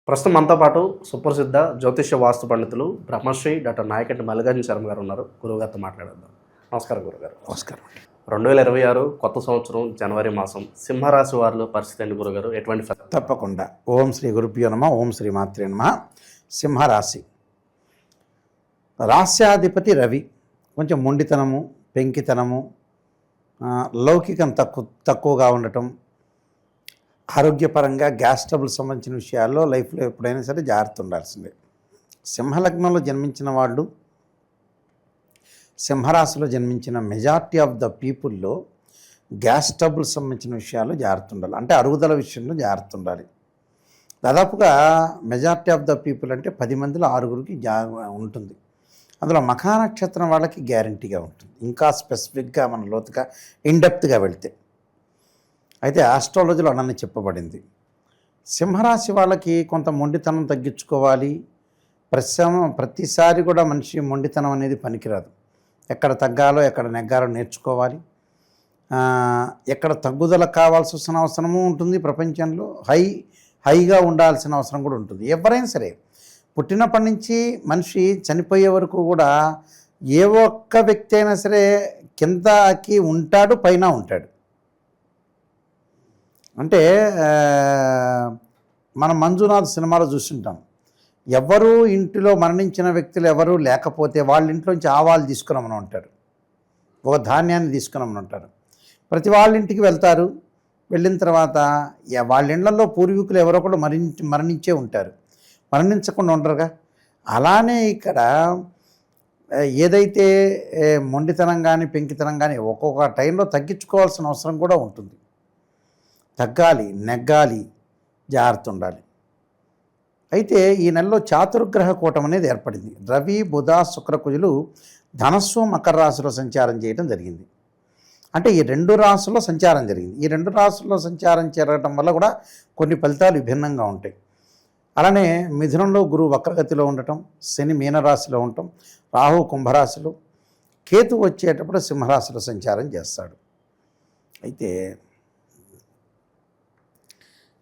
ప్రస్తుతం మనతో పాటు సుప్రసిద్ధ జ్యోతిష్య వాస్తు పండితులు బ్రహ్మశ్రీ డాక్టర్ నాయకంటి మల్లికార్జున శర్మ గారు ఉన్నారు. గురువుగారితో మాట్లాడేద్దాం. నమస్కారం గురుగారు. నమస్కారం. 2026 కొత్త సంవత్సరం జనవరి మాసం సింహరాశి వారిలో పరిస్థితి ఏంటి గురుగారు? ఎటువంటి తప్పకుండా. ఓం శ్రీ గురుభ్యో నమః. ఓం శ్రీ మాత్రే నమః. సింహరాశి రాస్యాధిపతి రవి. కొంచెం మొండితనము, పెంకితనము, లౌకికం తక్కువగా ఉండటం, ఆరోగ్యపరంగా గ్యాస్ ట్రబుల్ సంబంధించిన విషయాల్లో లైఫ్లో ఎప్పుడైనా సరే జాగ్రత్త ఉండాల్సిందే. సింహలగ్నంలో జన్మించిన వాళ్ళు, సింహరాశిలో జన్మించిన మెజారిటీ ఆఫ్ ద పీపుల్లో గ్యాస్ ట్రబుల్ సంబంధించిన విషయాల్లో జాగ్రత్త ఉండాలి. అంటే అరుగుదల విషయంలో జాగ్రత్త ఉండాలి. దాదాపుగా మెజారిటీ ఆఫ్ ద పీపుల్ అంటే 10 మందిలో 6గురికి ఉంటుంది. అందులో మఖా నక్షత్రం వాళ్ళకి గ్యారంటీగా ఉంటుంది. ఇంకా స్పెసిఫిక్గా మన లోతుగా ఇన్డెప్త్గా వెళితే అయితే ఆస్ట్రాలజీలో అన్నీ చెప్పబడింది. సింహరాశి వాళ్ళకి కొంత మొండితనం తగ్గించుకోవాలి. ప్రతిసారి కూడా మనిషి మొండితనం అనేది పనికిరాదు. ఎక్కడ తగ్గాలో ఎక్కడ నెగ్గాలో నేర్చుకోవాలి. ఎక్కడ తగ్గుదల కావాల్సి వస్తున్న అవసరము ఉంటుంది. ప్రపంచంలో హైగా ఉండాల్సిన అవసరం కూడా ఉంటుంది. ఎవరైనా సరే పుట్టినప్పటి నుంచి మనిషి చనిపోయే వరకు కూడా ఏ ఒక్క వ్యక్తి అయినా సరే కిందకి ఉంటాడు, పైన ఉంటాడు. అంటే మనం మంజునాథ్ సినిమాలో చూస్తుంటాం. ఎవరు ఇంటిలో మరణించిన వ్యక్తులు ఎవరు లేకపోతే వాళ్ళ ఇంట్లోంచి ఆవాలు తీసుకురమ్మని ఉంటారు, ఒక ధాన్యాన్ని తీసుకురమ్మని ఉంటారు. ప్రతి వాళ్ళ ఇంటికి వెళ్తారు. వెళ్ళిన తర్వాత వాళ్ళ ఇళ్లలో పూర్వీకులు ఎవరో కూడా మరణించే ఉంటారు, మరణించకుండా ఉండరుగా. అలానే ఇక్కడ ఏదైతే మొండితనం కానీ పెంకితనం కానీ ఒక్కొక్క టైంలో తగ్గించుకోవాల్సిన అవసరం కూడా ఉంటుంది. తగ్గాలి, నెగ్గాలి, జాగ్రత్త ఉండాలి. అయితే ఈ నెలలో చాతుర్గ్రహ కూటం అనేది ఏర్పడింది. రవి, బుధ, శుక్ర, కుజులు ధనస్సు, మకర రాశిలో సంచారం చేయడం జరిగింది. అంటే ఈ 2 రాశుల్లో సంచారం జరిగింది. ఈ 2 రాశుల్లో సంచారం జరగడం వల్ల కూడా కొన్ని ఫలితాలు విభిన్నంగా ఉంటాయి. అలానే మిథునంలో గురువు వక్రగతిలో ఉండటం, శని మీనరాశిలో ఉండటం, రాహు కుంభరాశిలో, కేతు వచ్చేటప్పుడు సింహరాశిలో సంచారం చేస్తాడు. అయితే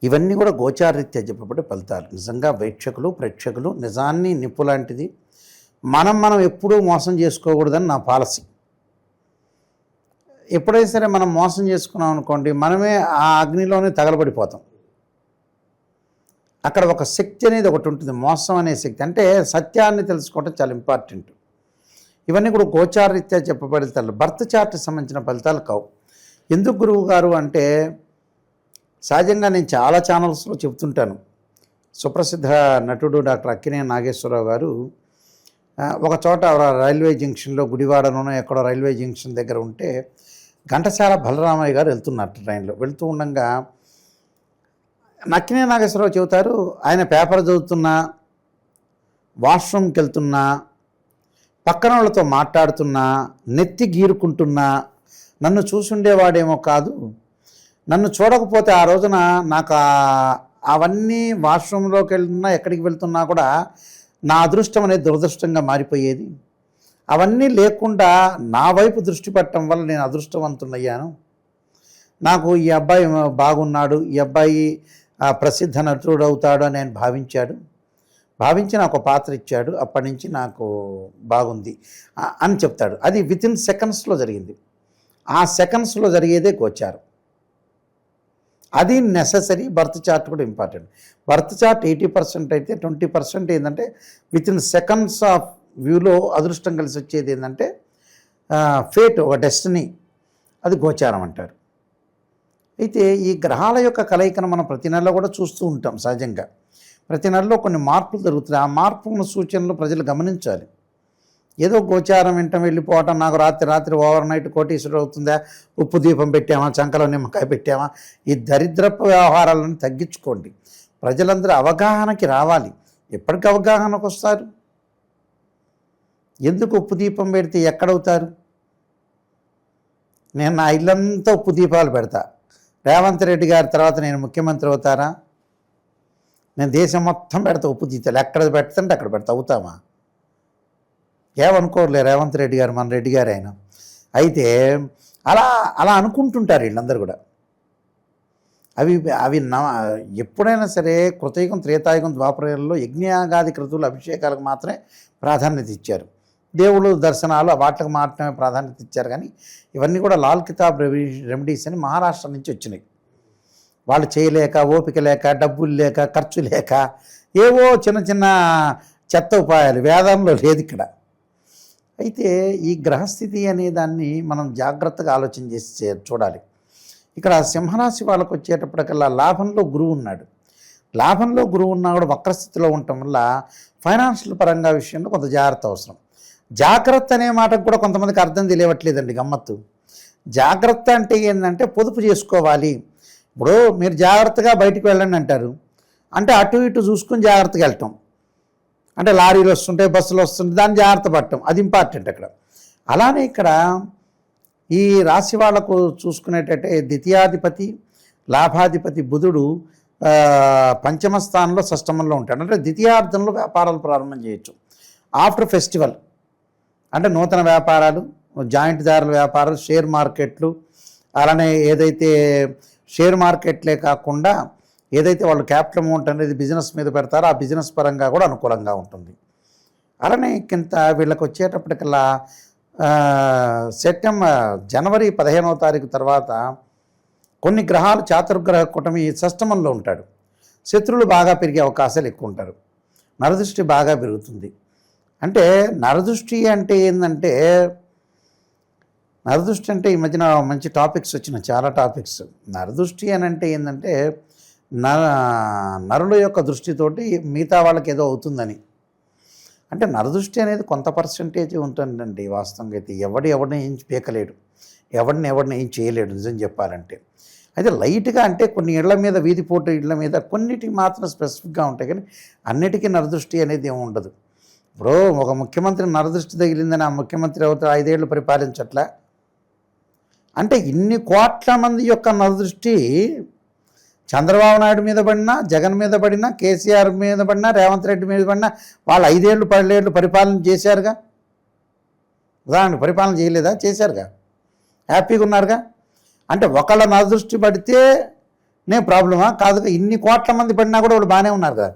ఇవన్నీ కూడా గోచారరీత్యా చెప్పబడే ఫలితాలు. నిజంగా ప్రేక్షకులు నిజాన్ని నిప్పు లాంటిది. మనం ఎప్పుడూ మోసం చేసుకోకూడదని నా పాలసీ. ఎప్పుడైనా సరే మనం మోసం చేసుకున్నాం అనుకోండి, మనమే ఆ అగ్నిలోనే తగలబడిపోతాం. అక్కడ ఒక శక్తి అనేది ఒకటి ఉంటుంది, మోసం అనే శక్తి. అంటే సత్యాన్ని తెలుసుకోవటం చాలా ఇంపార్టెంట్. ఇవన్నీ కూడా గోచారరీత్యా చెప్పబడే ఫలితాలు. బర్త్ చార్ట్ సంబంధించిన ఫలితాలు కావు. ఎందుకు గురువు గారు అంటే, సహజంగా నేను చాలా ఛానల్స్లో చెప్తుంటాను. సుప్రసిద్ధ నటుడు డాక్టర్ అక్కినేని నాగేశ్వరరావు గారు ఒక చోట రైల్వే జంక్షన్లో, గుడివాడలోనో ఎక్కడో రైల్వే జంక్షన్ దగ్గర ఉంటే ఘంటసాల బలరామయ్య గారు వెళ్తున్నారు ట్రైన్లో. వెళ్తూ ఉండగా అక్కినేని నాగేశ్వరరావు చెబుతారు, ఆయన పేపర్ చదువుతున్నా, వాష్రూమ్కి వెళ్తున్నా, పక్కన వాళ్ళతో మాట్లాడుతున్నా, నెత్తి గీరుకుంటున్నా, నన్ను చూసుండేవాడేమో కాదు, నన్ను చూడకపోతే ఆ రోజున నాకు అవన్నీ వాష్రూమ్లోకి వెళ్తున్నా, ఎక్కడికి వెళ్తున్నా కూడా నా అదృష్టం అనేది దురదృష్టంగా మారిపోయేది. అవన్నీ లేకుండా నా వైపు దృష్టి పెట్టడం వల్ల నేను అదృష్టవంతుడయ్యాను. నాకు ఈ అబ్బాయి బాగున్నాడు, ఈ అబ్బాయి ప్రసిద్ధ నటుడు అవుతాడు అని ఆయన భావించి నాకు పాత్ర ఇచ్చాడు, అప్పటి నుంచి నాకు బాగుంది అని చెప్తాడు. అది వితిన్ సెకండ్స్లో జరిగింది. ఆ సెకండ్స్లో జరిగేదే గోచారం. అది నెససరీ. బర్త్ చార్ట్ కూడా ఇంపార్టెంట్. బర్త్ చార్ట్ 80% అయితే 20% ఏంటంటే వితిన్ సెకండ్స్ ఆఫ్ వ్యూలో అదృష్టం కలిసి వచ్చేది ఏంటంటే ఫేట్, ఒక డెస్టినీ, అది గోచారం అంటారు. అయితే ఈ గ్రహాల యొక్క కలయికను మనం ప్రతి నెలలో కూడా చూస్తూ ఉంటాం. సహజంగా ప్రతి నెలలో కొన్ని మార్పులు జరుగుతాయి. ఆ మార్పుల సూచనలు ప్రజలు గమనించాలి. ఏదో గోచారం వెంట వెళ్ళిపోవటం, నాకు రాత్రి ఓవర్ నైట్ కోటీశ్వరుడు అవుతుందా, ఉప్పు దీపం పెట్టామా, చంకలో నిమ్మకాయ పెట్టామా, ఈ దరిద్రపు వ్యవహారాలను తగ్గించుకోండి. ప్రజలందరూ అవగాహనకి రావాలి. ఎప్పటికి అవగాహనకు వస్తారు? ఎందుకు ఉప్పు దీపం పెడితే ఎక్కడవుతారు? నేను నా ఇల్లంతా ఉప్పు దీపాలు పెడతా, రేవంత్ రెడ్డి గారి తర్వాత నేను ముఖ్యమంత్రి అవుతారా? నేను దేశం మొత్తం పెడతా ఉప్పు దీపాలు, ఎక్కడ పెడతాంటే అక్కడ పెడతా. అవుతామా? ఏమనుకోరులే రేవంత్ రెడ్డి గారు, మన రెడ్డి గారు ఆయన. అయితే అలా అనుకుంటుంటారు వీళ్ళందరూ కూడా. అవి అవి ఎప్పుడైనా సరే కృతయుగం త్రేతాయుగం ద్వాపరయుగంలో యజ్ఞయాగాది క్రతువులు అభిషేకాలకు మాత్రమే ప్రాధాన్యత ఇచ్చారు. దేవుళ్ళు దర్శనాలు వాటికి మాత్రమే ప్రాధాన్యత ఇచ్చారు. కానీ ఇవన్నీ కూడా లాల్ కితాబ్ రెమెడీస్ అని మహారాష్ట్ర నుంచి వచ్చినాయి. వాళ్ళు చేయలేక, ఓపిక లేక, డబ్బులు లేక, ఖర్చు లేక ఏవో చిన్న చిన్న చెత్త ఉపాయాలు, వేదంలో లేదు ఇక్కడ. అయితే ఈ గ్రహస్థితి అనే దాన్ని మనం జాగ్రత్తగా ఆలోచన చేసి చూడాలి. ఇక్కడ సింహరాశి వాళ్ళకు వచ్చేటప్పటికల్లా లాభంలో గురువు ఉన్నాడు. లాభంలో గురువు ఉన్నా కూడా వక్రస్థితిలో ఉండటం వల్ల ఫైనాన్షియల్ పరంగా విషయంలో కొంత జాగ్రత్త అవసరం. జాగ్రత్త అనే మాటకు కూడా కొంతమందికి అర్థం తెలియట్లేదండి. గమ్మత్తు. జాగ్రత్త అంటే ఏంటంటే పొదుపు చేసుకోవాలి. ఇప్పుడు మీరు జాగ్రత్తగా బయటికి వెళ్ళండి అంటారు, అంటే అటు ఇటు చూసుకుని జాగ్రత్తగా వెళ్ళటం. అంటే లారీలు వస్తుంటాయి, బస్సులు వస్తుంటాయి, దాన్ని జాగ్రత్త పడటం, అది ఇంపార్టెంట్ అక్కడ. అలానే ఇక్కడ ఈ రాశి వాళ్లకు చూసుకునేటట్టే ద్వితీయాధిపతి లాభాధిపతి బుధుడు పంచమ స్థానంలో షష్టమంలో ఉంటాడు. అంటే ద్వితీయార్థంలో వ్యాపారాలు ప్రారంభం చేయొచ్చు. ఆఫ్టర్ ఫెస్టివల్ అంటే నూతన వ్యాపారాలు, జాయింట్ దారుల వ్యాపారాలు, షేర్ మార్కెట్లు, అలానే ఏదైతే షేర్ మార్కెట్లే కాకుండా ఏదైతే వాళ్ళు క్యాపిటల్ అమౌంట్ అనేది బిజినెస్ మీద పెడతారో ఆ బిజినెస్ పరంగా కూడా అనుకూలంగా ఉంటుంది. అలానే కింద వీళ్ళకి వచ్చేటప్పటికల్లా జనవరి 15వ తారీఖు తర్వాత కొన్ని గ్రహాలు చాతుర్గ్రహ కూటమి షష్టమంలో ఉంటాడు. శత్రువులు బాగా పెరిగే అవకాశాలు ఎక్కువ ఉంటారు. నరదృష్టి బాగా పెరుగుతుంది. అంటే నరదృష్టి అంటే ఏంటంటే, నరదృష్టి అంటే ఈ మధ్యన మంచి టాపిక్స్ వచ్చిన చాలా టాపిక్స్. నరదృష్టి అని అంటే ఏంటంటే నరుల యొక్క దృష్టితోటి మిగతా వాళ్ళకి ఏదో అవుతుందని. అంటే నరదృష్టి అనేది కొంత పర్సంటేజ్ ఉంటుందండి. వాస్తవంగా అయితే ఎవరిని ఏం పీకలేడు, ఎవరిని ఏం చేయలేడు నిజం చెప్పాలంటే. అయితే లైట్గా అంటే కొన్ని ఇళ్ల మీద, వీధిపోటు ఇళ్ల మీద కొన్నిటికి మాత్రం స్పెసిఫిక్గా ఉంటాయి, కానీ అన్నిటికీ నరదృష్టి అనేది ఏమి ఉండదు. ఇప్పుడు ఒక ముఖ్యమంత్రి నరదృష్టి తగిలిందని ఆ ముఖ్యమంత్రి అవుతారు 5 ఏళ్ళు పరిపాలించట్లా. అంటే ఇన్ని కోట్ల మంది యొక్క నరదృష్టి చంద్రబాబు నాయుడు మీద పడినా, జగన్ మీద పడినా, కేసీఆర్ మీద పడినా, రేవంత్ రెడ్డి మీద పడినా వాళ్ళు 5 ఏళ్ళు 10 ఏళ్ళు పరిపాలన చేశారుగా. ఉదాహరణకు పరిపాలన చేయలేదా? చేశారుగా, హ్యాపీగా ఉన్నారుగా. అంటే ఒకళ్ళ నరదృష్టి పడితే ప్రాబ్లమా? కాదుగా. ఇన్ని కోట్ల మంది పడినా కూడా వాళ్ళు బాగానే ఉన్నారు కదా.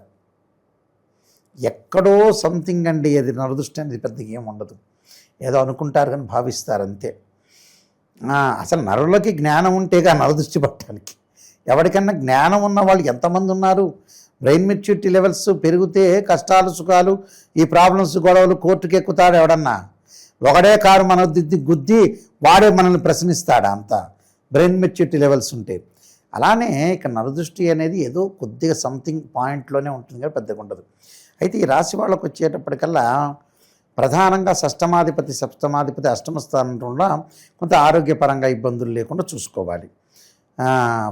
ఎక్కడో సంథింగ్ అండి. అది నరదృష్టి అనేది పెద్దగా ఏమి ఉండదు, ఏదో అనుకుంటారు కానీ భావిస్తారు అంతే. అసలు నరులకి జ్ఞానం ఉంటేగా నరదృష్టి పట్టడానికి. ఎవరికన్నా జ్ఞానం ఉన్న వాళ్ళు ఎంతమంది ఉన్నారు? బ్రెయిన్ మెచ్యూరిటీ లెవెల్స్ పెరిగితే కష్టాలు, సుఖాలు, ఈ ప్రాబ్లమ్స్, గొడవలు, కోర్టుకి ఎక్కుతాడు ఎవడన్నా. ఒకడే కారు మన గుద్ది వాడే మనల్ని ప్రశ్నిస్తాడా? అంతా బ్రెయిన్ మెచ్యూరిటీ లెవెల్స్ ఉంటే. అలానే ఇక నరదృష్టి అనేది ఏదో కొద్దిగా సంథింగ్ పాయింట్లోనే ఉంటుంది కానీ పెద్దగా ఉండదు. అయితే ఈ రాశి వాళ్ళకు వచ్చేటప్పటికల్లా ప్రధానంగా షష్టమాధిపతి, సప్తమాధిపతి అష్టమ స్థానంలో కొంత ఆరోగ్యపరంగా ఇబ్బందులు లేకుండా చూసుకోవాలి.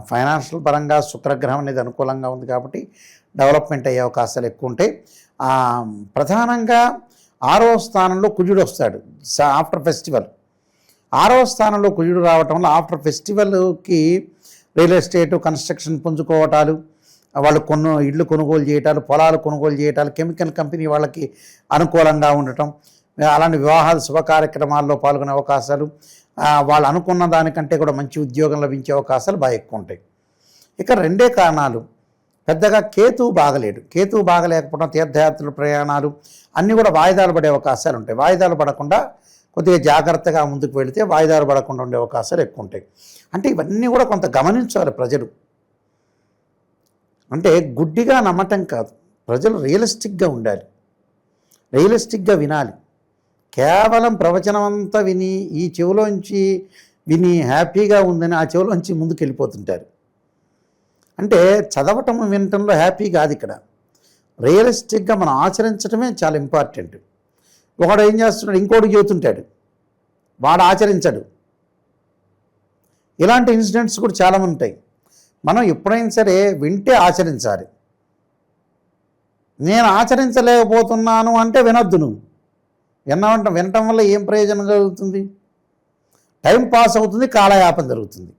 ఫైనాన్షియల్ పరంగా శుక్రగ్రహం అనేది అనుకూలంగా ఉంది కాబట్టి డెవలప్మెంట్ అయ్యే అవకాశాలు ఎక్కువ ఉంటాయి. ప్రధానంగా 6వ స్థానంలో కుజుడు వస్తాడు ఆఫ్టర్ ఫెస్టివల్. 6వ స్థానంలో కుజుడు రావటం వల్ల ఆఫ్టర్ ఫెస్టివల్కి రియల్ ఎస్టేట్, కన్స్ట్రక్షన్ పుంజుకోవటాలు, వాళ్ళు ఇళ్ళు కొనుగోలు చేయటాలు, పొలాలు కొనుగోలు చేయటాలు, కెమికల్ కంపెనీ వాళ్ళకి అనుకూలంగా ఉండటం, అలాంటి వివాహాలు, శుభ కార్యక్రమాల్లో పాల్గొనే అవకాశాలు, వాళ్ళు అనుకున్న దానికంటే కూడా మంచి ఉద్యోగం లభించే అవకాశాలు బాగా ఎక్కువ ఉంటాయి. ఇక 2 కారణాలు. పెద్దగా కేతువు బాగలేడు. కేతువు బాగలేకపోవడం, తీర్థయాత్రలు, ప్రయాణాలు అన్నీ కూడా వాయిదాలు పడే అవకాశాలు ఉంటాయి. వాయిదాలు పడకుండా కొద్దిగా జాగ్రత్తగా ముందుకు వెళితే వాయిదాలు పడకుండా ఉండే అవకాశాలు ఎక్కువ ఉంటాయి. అంటే ఇవన్నీ కూడా కొంత గమనించాలి ప్రజలు. అంటే గుడ్డిగా నమ్మటం కాదు, ప్రజలు రియలిస్టిక్గా ఉండాలి, రియలిస్టిక్గా వినాలి. కేవలం ప్రవచనం అంతా విని ఈ చెవిలోంచి విని హ్యాపీగా ఉందని ఆ చెవిలోంచి ముందుకు వెళ్ళిపోతుంటారు. అంటే చదవటం, వినటంలో హ్యాపీ కాదు ఇక్కడ. రియలిస్టిక్గా మనం ఆచరించడమే చాలా ఇంపార్టెంట్. ఒకడు ఏం చేస్తున్నాడు, ఇంకోటి చెబుతుంటాడు, వాడు ఆచరించడు. ఇలాంటి ఇన్సిడెంట్స్ కూడా చాలామంది ఉంటాయి. మనం ఎప్పుడైనా సరే వింటే ఆచరించాలి. నేను ఆచరించలేకపోతున్నాను అంటే వినొద్దు. నువ్వు వినటం వల్ల ఏం ప్రయోజనం కలుగుతుంది? టైం పాస్ అవుతుంది, కాలయాపన జరుగుతుంది.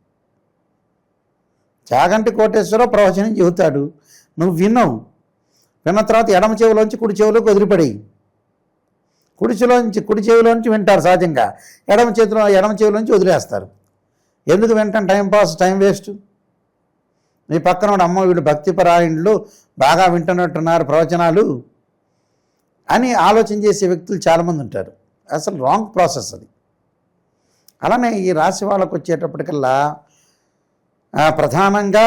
చాగంటి కోటేశ్వరరావు ప్రవచనం చెబుతాడు, నువ్వు విన్నావు. విన్న తర్వాత ఎడమ చెవిలోంచి కుడి చెవిలోకి వదిలిపడేయి. కుడి చెవిలోంచి వింటారు సహజంగా, ఎడమ చెవిలోంచి వదిలేస్తారు. ఎందుకు వింటాం? Time pass, time waste. నీ పక్కన వాడు అమ్మ వీడు భక్తిపరాయణులు బాగా వింటున్నట్టున్నారు ప్రవచనాలు అని ఆలోచన చేసే వ్యక్తులు చాలామంది ఉంటారు. అసలు రాంగ్ ప్రాసెస్ అది. అలానే ఈ రాశి వాళ్ళకు వచ్చేటప్పటికల్లా ప్రధానంగా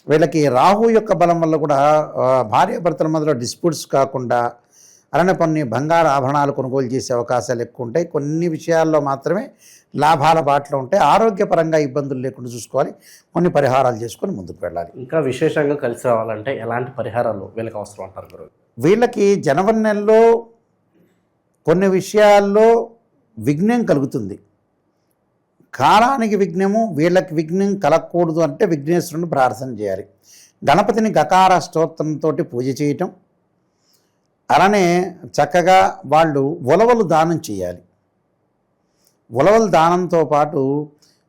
వీళ్ళకి రాహు యొక్క బలం వల్ల కూడా భార్యాభర్తల మధ్యలో డిస్ప్యూట్స్ కాకుండా, అలానే కొన్ని బంగారు ఆభరణాలు కొనుగోలు చేసే అవకాశాలు ఎక్కువ ఉంటాయి. కొన్ని విషయాల్లో మాత్రమే లాభాల బాటలో ఉంటాయి. ఆరోగ్యపరంగా ఇబ్బందులు లేకుండా చూసుకోవాలి. కొన్ని పరిహారాలు చేసుకొని ముందుకు వెళ్ళాలి. ఇంకా విశేషంగా కలిసి రావాలంటే ఎలాంటి పరిహారాలు వీళ్ళకి అవసరం అంటారు గురువు? వీళ్ళకి జనవరి నెలలో కొన్ని విషయాల్లో విఘ్నం కలుగుతుంది. కాలానికి విఘ్నము, వీళ్ళకి విఘ్నం కలగకూడదు అంటే విఘ్నేశ్వరుని ప్రార్థన చేయాలి. గణపతిని గకార స్తోత్రంతో పూజ చేయటం, అలానే చక్కగా వాళ్ళు ఉలవలు దానం చేయాలి. ఉలవలు దానంతో పాటు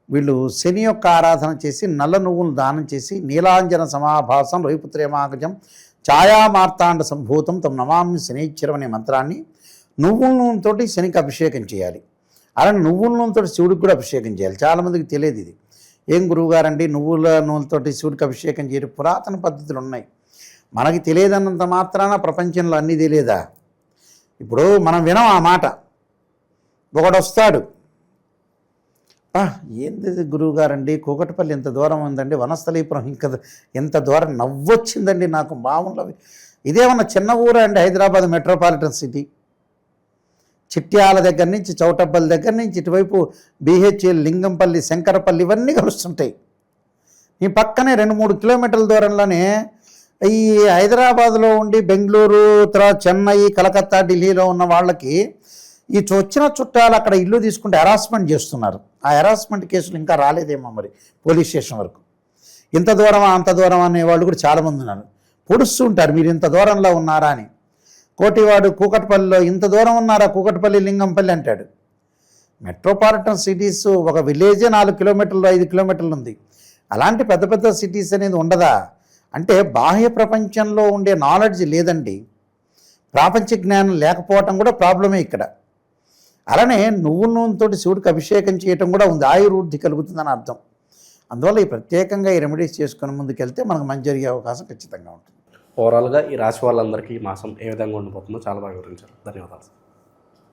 వీళ్ళు శని యొక్క ఆరాధన చేసి, నల్ల నువ్వులు దానం చేసి, నీలాంజన సమాభాసం రవిపుత్రేమాగజం ఛాయామార్తాండ సంభూతం తమ నమామి శనైశ్వరం అనే మంత్రాన్ని నువ్వుల నూనెతోటి శనికి అభిషేకం చేయాలి. అలానే నువ్వుల నూనెతోటి శివుడికి కూడా అభిషేకం చేయాలి. చాలామందికి తెలియదు ఇది. ఏం గురువుగారండి నువ్వుల నూనెతోటి శివుడికి అభిషేకం చేయడం? పురాతన పద్ధతులు ఉన్నాయి. మనకి తెలియదన్నంత మాత్రాన ప్రపంచంలో అన్నీ తెలియదా? ఇప్పుడు మనం వినం ఆ మాట. ఒకడు వస్తాడు, ఏంది గురువుగారండి కూకట్పల్లి ఎంత దూరం ఉందండి, వనస్థలీపురం ఇంకా ఎంత దూరం, నవ్వొచ్చిందండి నాకు మామూలు. ఇదేమన్నా చిన్న ఊరా అండి? Hyderabad metropolitan city. చిట్యాల దగ్గర నుంచి, చౌటప్పల్లి దగ్గర నుంచి ఇటువైపు BHL, లింగంపల్లి, శంకరపల్లి ఇవన్నీ కలుస్తుంటాయి. ఈ పక్కనే 2-3 కిలోమీటర్ల దూరంలోనే ఈ హైదరాబాద్లో ఉండి బెంగళూరు, తర్వాత చెన్నై, కలకత్తా, ఢిల్లీలో ఉన్న వాళ్ళకి ఈ వచ్చిన చుట్టాలు అక్కడ ఇల్లు తీసుకుంటే హెరాస్మెంట్ చేస్తున్నారు. ఆ హెరాస్మెంట్ కేసులు ఇంకా రాలేదేమో మరి పోలీస్ స్టేషన్ వరకు. ఇంత దూరమా అంత దూరం అనే వాళ్ళు కూడా చాలామంది ఉన్నారు. పొడుస్తూ ఉంటారు, మీరు ఇంత దూరంలో ఉన్నారా అని. కోటివాడు కూకట్పల్లిలో ఇంత దూరం ఉన్నారా, కూకట్పల్లి, లింగంపల్లి అంటాడు. మెట్రోపాలిటన్ సిటీస్ ఒక విలేజే 4 కిలోమీటర్లు 5 కిలోమీటర్లు ఉంది. అలాంటి పెద్ద పెద్ద సిటీస్ అనేది ఉండదా? అంటే బాహ్య ప్రపంచంలో ఉండే నాలెడ్జ్ లేదండి. ప్రాపంచ జ్ఞానం లేకపోవటం కూడా ప్రాబ్లమే ఇక్కడ. అలానే నువ్వుల నూనెతో శివుడికి అభిషేకం చేయటం కూడా ఉంది. ఆయుర్వృద్ధి కలుగుతుందని అర్థం. అందువల్ల ఈ ప్రత్యేకంగా ఈ రెమెడీస్ చేసుకుని ముందుకెళ్తే మనకు మంచి జరిగే అవకాశం ఖచ్చితంగా ఉంటుంది. ఓవరాల్గా ఈ రాశి వాళ్ళందరికీ ఈ మాసం ఏ విధంగా ఉండిపోతుందో చాలా బాగా వివరించారు. ధన్యవాదాలు.